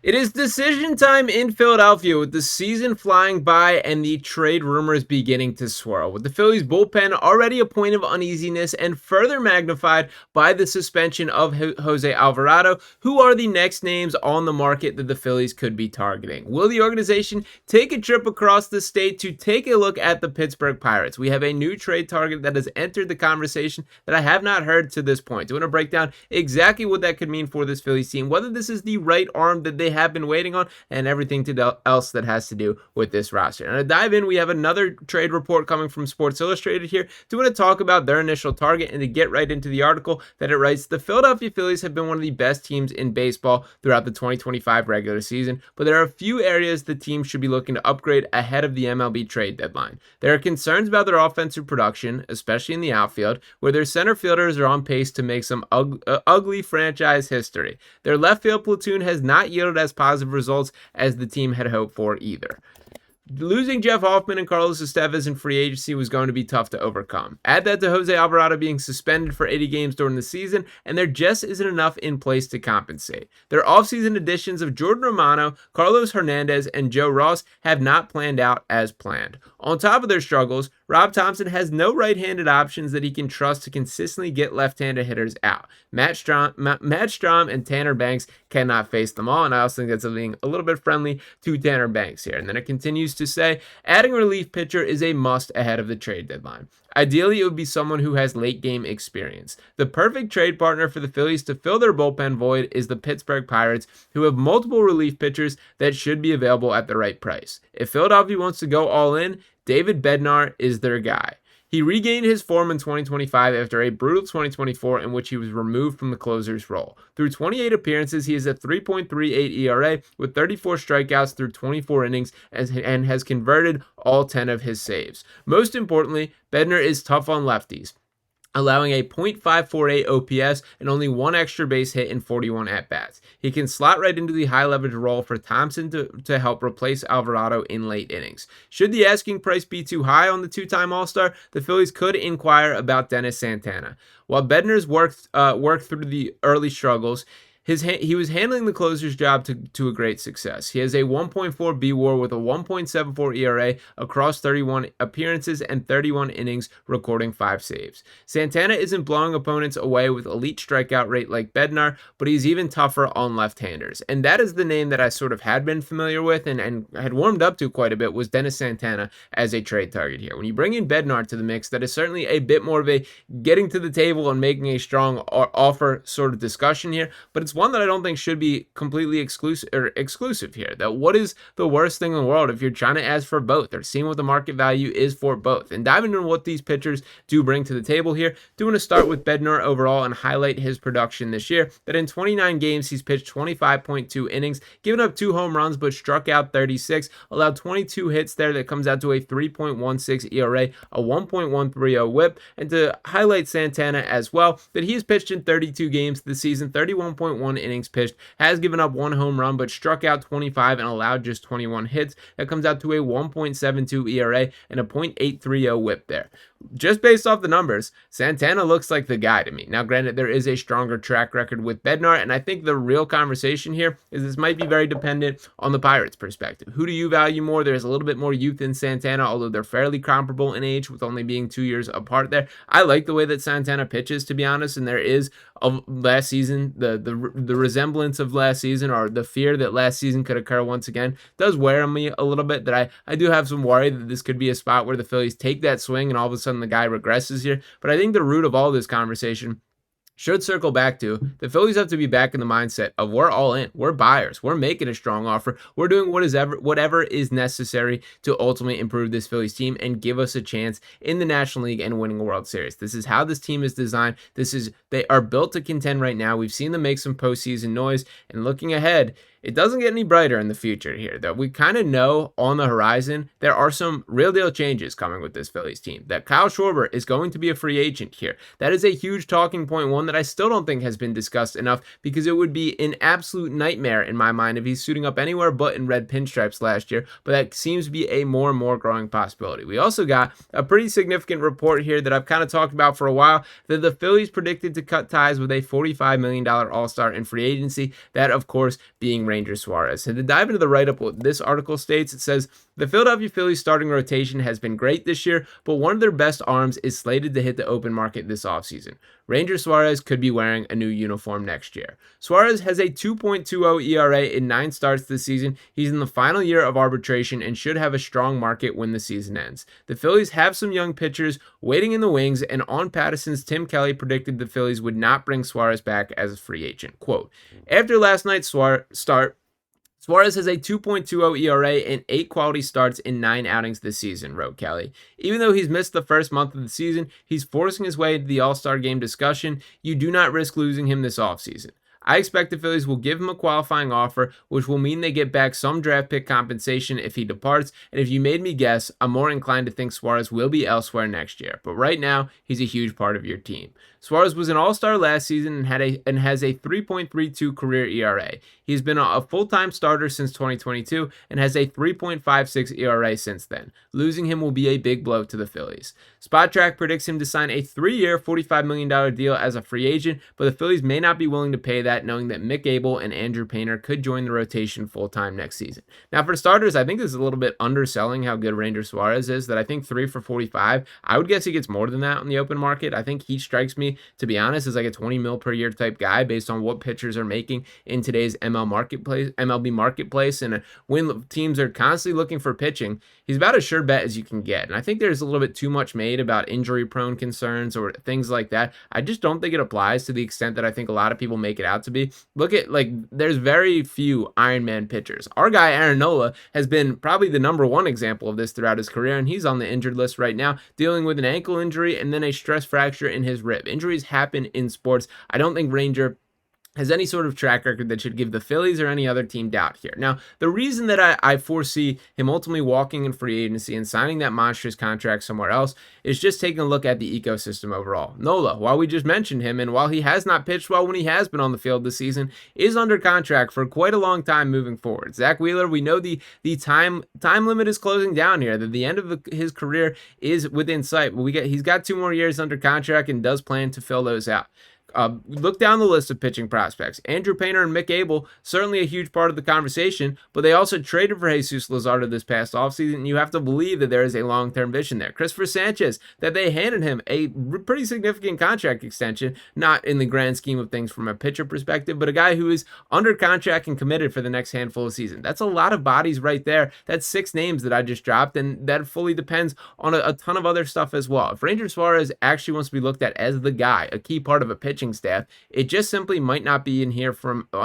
It is decision time in Philadelphia with the season flying by and the trade rumors beginning to swirl. With the Phillies bullpen already a point of uneasiness and further magnified by the suspension of Jose Alvarado, who are the next names on the market that the Phillies could be targeting? Will the organization take a trip across the state to take a look at the Pittsburgh Pirates? We have a new trade target that has entered the conversation that I have not heard to this point. I want to break down exactly what that could mean for this Phillies team, whether this is the right arm that they have been waiting on, and everything else that has to do with this roster. And to dive in, we have another trade report coming from Sports Illustrated here to want to talk about their initial target and to get right into the article that it writes, the Philadelphia Phillies have been one of the best teams in baseball throughout the 2025 regular season, but there are a few areas the team should be looking to upgrade ahead of the MLB trade deadline. There are concerns about their offensive production, especially in the outfield, where their center fielders are on pace to make some ugly franchise history. Their left field platoon has not yielded as positive results as the team had hoped for either. Losing Jeff Hoffman and Carlos Estevez in free agency was going to be tough to overcome. Add that to Jose Alvarado being suspended for 80 games during the season, and there just isn't enough in place to compensate. Their offseason additions of Jordan Romano, Carlos Hernandez, and Joe Ross have not planned out as planned. On top of their struggles, Rob Thomson has no right-handed options that he can trust to consistently get left-handed hitters out. Matt Strom and Tanner Banks cannot face them all, and I also think that's being a little bit friendly to Tanner Banks here. And then it continues to say, adding a relief pitcher is a must ahead of the trade deadline. Ideally, it would be someone who has late game experience. The perfect trade partner for the Phillies to fill their bullpen void is the Pittsburgh Pirates, who have multiple relief pitchers that should be available at the right price. If Philadelphia wants to go all in, David Bednar is their guy. He regained his form in 2025 after a brutal 2024 in which he was removed from the closer's role. Through 28 appearances, he is at 3.38 ERA with 34 strikeouts through 24 innings and has converted all 10 of his saves. Most importantly, Bednar is tough on lefties, allowing a .548 OPS and only one extra base hit in 41 at-bats. He can slot right into the high-leverage role for Thomson to help replace Alvarado in late innings. Should the asking price be too high on the two-time All-Star, the Phillies could inquire about Dennis Santana. While Bednar's worked through the early struggles, he was handling the closer's job to a great success. He has a 1.4 B-WAR with a 1.74 ERA across 31 appearances and 31 innings, recording 5 saves. Santana isn't blowing opponents away with elite strikeout rate like Bednar, but he's even tougher on left-handers. And that is the name that I sort of had been familiar with and had warmed up to quite a bit, was Dennis Santana as a trade target here. When you bring in Bednar to the mix, that is certainly a bit more of a getting to the table and making a strong offer sort of discussion here, but it's one that I don't think should be completely exclusive here. That what is the worst thing in the world if you're trying to ask for both or seeing what the market value is for both? And diving into what these pitchers do bring to the table here, do want to start with Bednar overall and highlight his production this year. That in 29 games, he's pitched 25.2 innings, given up 2 home runs, but struck out 36, allowed 22 hits there. That comes out to a 3.16 ERA, a 1.130 whip. And to highlight Santana as well, that he has pitched in 32 games this season, 31.1 innings pitched, has given up 1 home run, but struck out 25 and allowed just 21 hits. That comes out to a 1.72 ERA and a .830 whip there. Just based off the numbers, Santana looks like the guy to me. Now, granted, there is a stronger track record with Bednar, and I think the real conversation here is this might be very dependent on the Pirates' perspective. Who do you value more? There's a little bit more youth in Santana, although they're fairly comparable in age with only being 2 years apart there. I like the way that Santana pitches, to be honest, and there is of last season, the resemblance of last season, or the fear that last season could occur once again, does wear on me a little bit. That I do have some worry that this could be a spot where the Phillies take that swing and all of a sudden the guy regresses here. But I think the root of all this conversation should circle back to the Phillies have to be back in the mindset of we're all in, we're buyers, we're making a strong offer, we're doing whatever is necessary to ultimately improve this Phillies team and give us a chance in the National League and winning a World Series. This is how this team is designed. They are built to contend right now. We've seen them make some postseason noise, and looking ahead, it doesn't get any brighter in the future here. That we kind of know on the horizon there are some real deal changes coming with this Phillies team. That Kyle Schwarber is going to be a free agent here. That is a huge talking point, one that I still don't think has been discussed enough, because it would be an absolute nightmare in my mind if he's suiting up anywhere but in red pinstripes last year, but that seems to be a more and more growing possibility. We also got a pretty significant report here that I've kind of talked about for a while, that the Phillies predicted to cut ties with a $45 million All-Star in free agency, that of course being Ranger Suarez. And to dive into the write-up, what this article states, it says, the Philadelphia Phillies starting rotation has been great this year, but one of their best arms is slated to hit the open market this offseason. Ranger Suarez could be wearing a new uniform next year. Suarez has a 2.20 ERA in 9 starts this season. He's in the final year of arbitration and should have a strong market when the season ends. The Phillies have some young pitchers waiting in the wings, and on Patterson's Tim Kelly predicted the Phillies would not bring Suarez back as a free agent. Quote, after last night's start, Suarez has a 2.20 ERA in 8 quality starts in 9 outings this season, wrote Kelly. Even though he's missed the first month of the season, he's forcing his way into the All-Star game discussion. You do not risk losing him this offseason. I expect the Phillies will give him a qualifying offer, which will mean they get back some draft pick compensation if he departs, and if you made me guess, I'm more inclined to think Suarez will be elsewhere next year, but right now, he's a huge part of your team. Suarez was an all-star last season and has a 3.32 career ERA. He's been a full-time starter since 2022 and has a 3.56 ERA since then. Losing him will be a big blow to the Phillies. Spotrac predicts him to sign a 3-year, $45 million deal as a free agent, but the Phillies may not be willing to pay that, knowing that Mick Abel and Andrew Painter could join the rotation full-time next season. Now, for starters, I think this is a little bit underselling how good Ranger Suarez is, that I think 3 for 45. I would guess he gets more than that on the open market. I think he strikes me, to be honest, as like a 20 mil per year type guy based on what pitchers are making in today's MLB marketplace. And when teams are constantly looking for pitching, he's about as sure bet as you can get. And I think there's a little bit too much made about injury prone concerns or things like that. I just don't think it applies to the extent that I think a lot of people make it out to be. Look at, like, there's very few Iron Man pitchers. Our guy Aaron Nola has been probably the number one example of this throughout his career, and he's on the injured list right now, dealing with an ankle injury and then a stress fracture in his rib. Injuries happen in sports. I don't think Ranger has any sort of track record that should give the Phillies or any other team doubt here. Now, the reason that I foresee him ultimately walking in free agency and signing that monstrous contract somewhere else is just taking a look at the ecosystem overall. Nola, while we just mentioned him, and while he has not pitched well when he has been on the field this season, is under contract for quite a long time moving forward. Zack Wheeler, we know the time limit is closing down here, that the end of his career is within sight. He's got 2 more years under contract and does plan to fill those out. Look down the list of pitching prospects. Andrew Painter and Mick Abel, certainly a huge part of the conversation, but they also traded for Jesus Luzardo this past offseason, and you have to believe that there is a long-term vision there. Christopher Sanchez, that they handed him a pretty significant contract extension, not in the grand scheme of things from a pitcher perspective, but a guy who is under contract and committed for the next handful of seasons. That's a lot of bodies right there. That's 6 names that I just dropped, and that fully depends on a ton of other stuff as well. If Ranger Suarez actually wants to be looked at as the guy, a key part of a pitch staff, it just simply might not be in here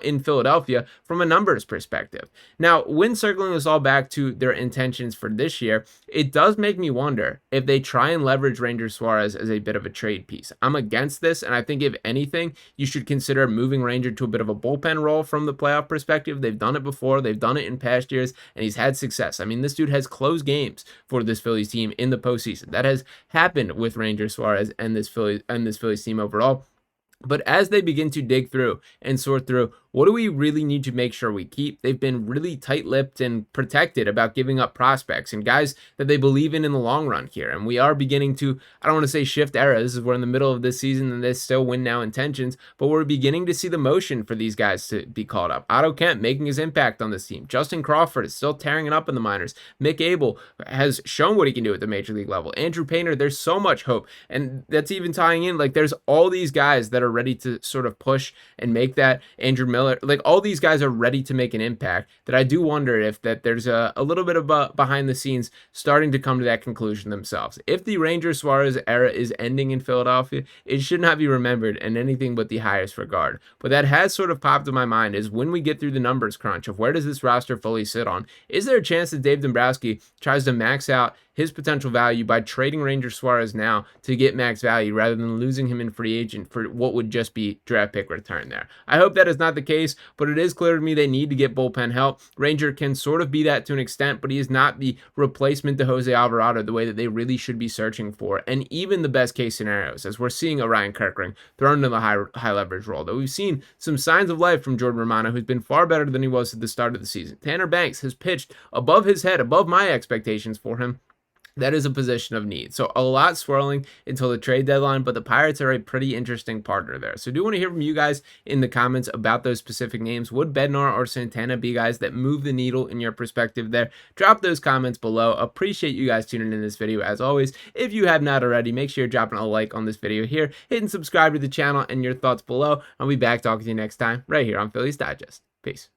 in Philadelphia from a numbers perspective. Now, when circling this all back to their intentions for this year, it does make me wonder if they try and leverage Ranger Suarez as a bit of a trade piece. I'm against this, and I think if anything, you should consider moving Ranger to a bit of a bullpen role from the playoff perspective. They've done it before, they've done it in past years, and he's had success. I mean, this dude has closed games for this Phillies team in the postseason. That has happened with Ranger Suarez and this Phillies team overall. But as they begin to dig through and sort through, what do we really need to make sure we keep? They've been really tight-lipped and protected about giving up prospects and guys that they believe in the long run here. And we are beginning to, I don't want to say shift eras, we're in the middle of this season and there's still win now intentions, but we're beginning to see the motion for these guys to be called up. Otto Kemp making his impact on this team. Justin Crawford is still tearing it up in the minors. Mick Abel has shown what he can do at the major league level. Andrew Painter, there's so much hope. And that's even tying in, like, there's all these guys that are ready to sort of push and make that. Andrew Miller, like, all these guys are ready to make an impact, that I do wonder if that there's a little bit of behind the scenes starting to come to that conclusion themselves. If the Ranger Suarez era is ending in Philadelphia, it should not be remembered in anything but the highest regard. But that has sort of popped in my mind is when we get through the numbers crunch of where does this roster fully sit on, is there a chance that Dave Dombrowski tries to max out his potential value by trading Ranger Suarez now to get max value rather than losing him in free agent for what would just be draft pick return there? I hope that is not the case, but it is clear to me they need to get bullpen help. Ranger can sort of be that to an extent, but he is not the replacement to Jose Alvarado the way that they really should be searching for. And even the best case scenarios, as we're seeing Orion Kirkring thrown into the high leverage role, though we've seen some signs of life from Jordan Romano, who's been far better than he was at the start of the season. Tanner Banks has pitched above his head, above my expectations for him. that is a position of need. So a lot swirling until the trade deadline, but the Pirates are a pretty interesting partner there. So I do want to hear from you guys in the comments about those specific names. Would Bednar or Santana be guys that move the needle in your perspective there? Drop those comments below. Appreciate you guys tuning in this video as always. If you have not already, make sure you're dropping a like on this video here, hitting subscribe to the channel, and your thoughts below. I'll be back talking to you next time right here on Phillies Digest. Peace.